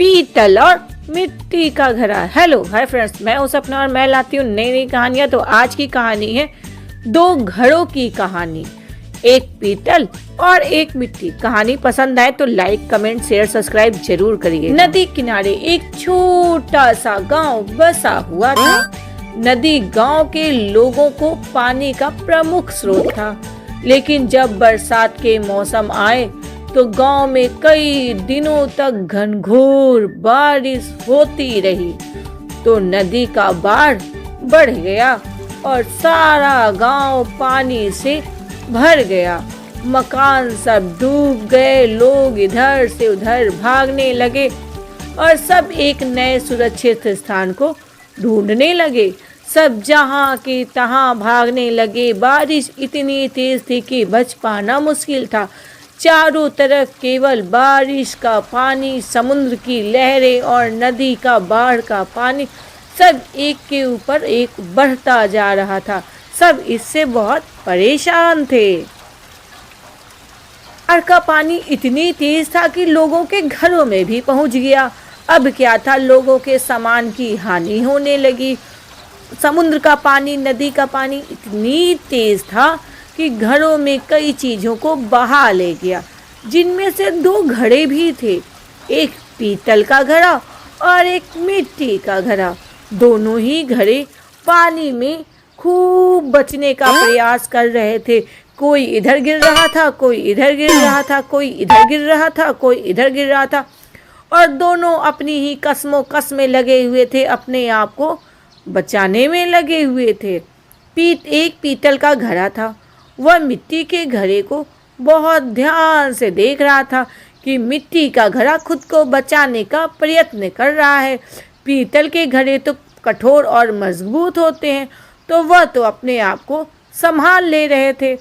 पीतल और मिट्टी का घड़ा। हेलो हाय फ्रेंड्स, मैं हूं सपना और मैं लाती हूँ नई नई कहानियां। तो आज की कहानी है दो घड़ों की कहानी, एक पीतल और एक मिट्टी। कहानी पसंद आए तो लाइक कमेंट शेयर सब्सक्राइब जरूर करिए। नदी किनारे एक छोटा सा गांव बसा हुआ था। नदी गांव के लोगों को पानी का प्रमुख स्रोत था, लेकिन जब बरसात के मौसम आए तो गांव में कई दिनों तक घनघोर बारिश होती रही। तो नदी का बाढ़ बढ़ गया और सारा गांव पानी से भर गया। मकान सब डूब गए, लोग इधर से उधर भागने लगे और सब एक नए सुरक्षित स्थान को ढूंढने लगे। सब जहां के तहां भागने लगे। बारिश इतनी तेज थी कि बच पाना मुश्किल था। चारों तरफ केवल बारिश का पानी, समुद्र की लहरें और नदी का बाढ़ का पानी, सब एक के ऊपर एक बढ़ता जा रहा था। सब इससे बहुत परेशान थे। बाढ़ का पानी इतनी तेज था कि लोगों के घरों में भी पहुंच गया। अब क्या था, लोगों के सामान की हानि होने लगी। समुद्र का पानी, नदी का पानी इतनी तेज था कि घरों में कई चीजों को बहा ले गया, जिनमें से दो घड़े भी थे, एक पीतल का घड़ा और एक मिट्टी का घड़ा। दोनों ही घड़े पानी में खूब बचने का प्रयास कर रहे थे। कोई इधर गिर रहा था, कोई इधर गिर रहा था, कोई इधर गिर रहा था, कोई इधर गिर रहा था, और दोनों अपनी ही कस्मों कसमें लगे हुए थे, अपने आप को बचाने में लगे हुए थे। एक पीतल का घड़ा था। वह मिट्टी के घड़े को बहुत ध्यान से देख रहा था कि मिट्टी का घड़ा खुद को बचाने का प्रयत्न कर रहा है। पीतल के घड़े तो कठोर और मजबूत होते हैं, तो वह तो अपने आप को संभाल ले रहे थे।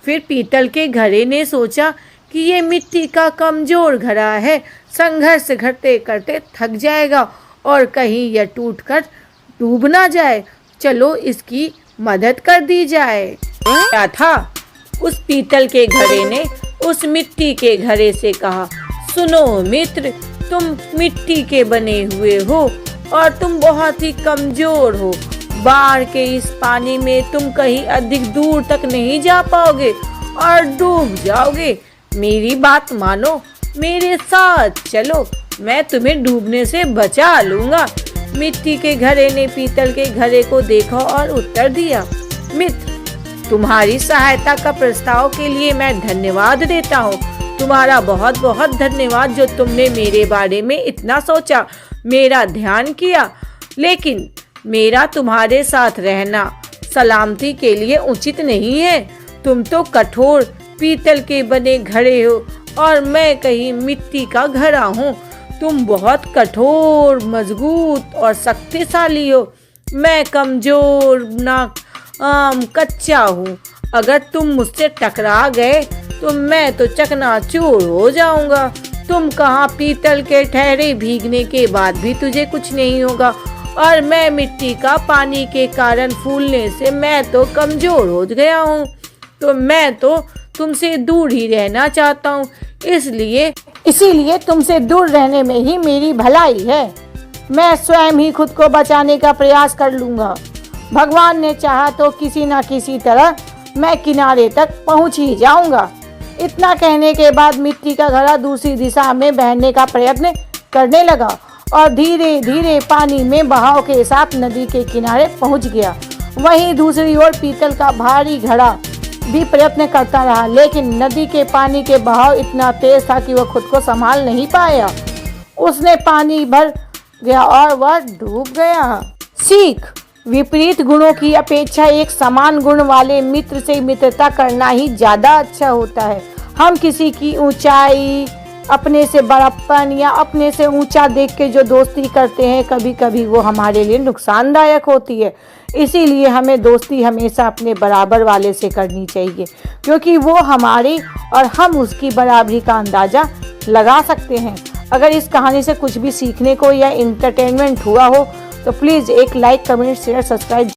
फिर पीतल के घड़े ने सोचा कि ये मिट्टी का कमजोर घड़ा है, संघर्ष करते करते थक जाएगा और कहीं यह टूटकर डूब ना जाए। चलो इसकी मदद कर दी जाए। क्या था, उस पीतल के घड़े ने उस मिट्टी के घड़े से कहा, सुनो मित्र, तुम मिट्टी के बने हुए हो और तुम बहुत ही कमजोर हो। बाढ़ के इस पानी में तुम कहीं अधिक दूर तक नहीं जा पाओगे और डूब जाओगे। मेरी बात मानो, मेरे साथ चलो, मैं तुम्हें डूबने से बचा लूंगा। मिट्टी के घड़े ने पीतल के घड़े को देखा और उत्तर दिया, मित्र, तुम्हारी सहायता का प्रस्ताव के लिए मैं धन्यवाद देता हूँ। तुम्हारा बहुत बहुत धन्यवाद जो तुमने मेरे बारे में इतना सोचा, मेरा ध्यान किया। लेकिन मेरा तुम्हारे साथ रहना सलामती के लिए उचित नहीं है। तुम तो कठोर पीतल के बने घड़े हो और मैं कहीं मिट्टी का घड़ा हूँ। तुम बहुत कठोर, मजबूत और शक्तिशाली हो। मैं कमजोर, कच्चा हूँ। अगर तुम मुझसे टकरा गए तो मैं तो चकनाचूर हो जाऊंगा। तुम कहाँ, पीतल के ठहरे भीगने के बाद भी तुझे कुछ नहीं होगा, और मैं मिट्टी का पानी के कारण फूलने से मैं तो कमजोर हो गया हूँ। तो मैं तो तुमसे दूर ही रहना चाहता हूँ। इसीलिए तुमसे दूर रहने में ही मेरी भलाई है। मैं स्वयं ही खुद को बचाने का प्रयास कर लूँगा। भगवान ने चाहा तो किसी न किसी तरह मैं किनारे तक पहुँच ही जाऊँगा। इतना कहने के बाद मिट्टी का घड़ा दूसरी दिशा में बहने का प्रयत्न करने लगा और धीरे धीरे पानी में बहाव के साथ नदी के किनारे पहुँच गया। वहीं दूसरी ओर पीतल का भारी घड़ा भी प्रयत्न करता रहा, लेकिन नदी के पानी के बहाव इतना तेज था कि वह खुद को संभाल नहीं पाया। उसने पानी भर गया और वह डूब गया। सीख, विपरीत गुणों की अपेक्षा एक समान गुण वाले मित्र से मित्रता करना ही ज्यादा अच्छा होता है। हम किसी की ऊंचाई, अपने से बड़प्पन या अपने से ऊंचा देख के जो दोस्ती करते हैं, कभी कभी वो हमारे लिए नुकसानदायक होती है। इसीलिए हमें दोस्ती हमेशा अपने बराबर वाले से करनी चाहिए, क्योंकि वो हमारी और हम उसकी बराबरी का अंदाज़ा लगा सकते हैं। अगर इस कहानी से कुछ भी सीखने को या इंटरटेनमेंट हुआ हो तो प्लीज़ एक लाइक, कमेंट, शेयर, सब्सक्राइब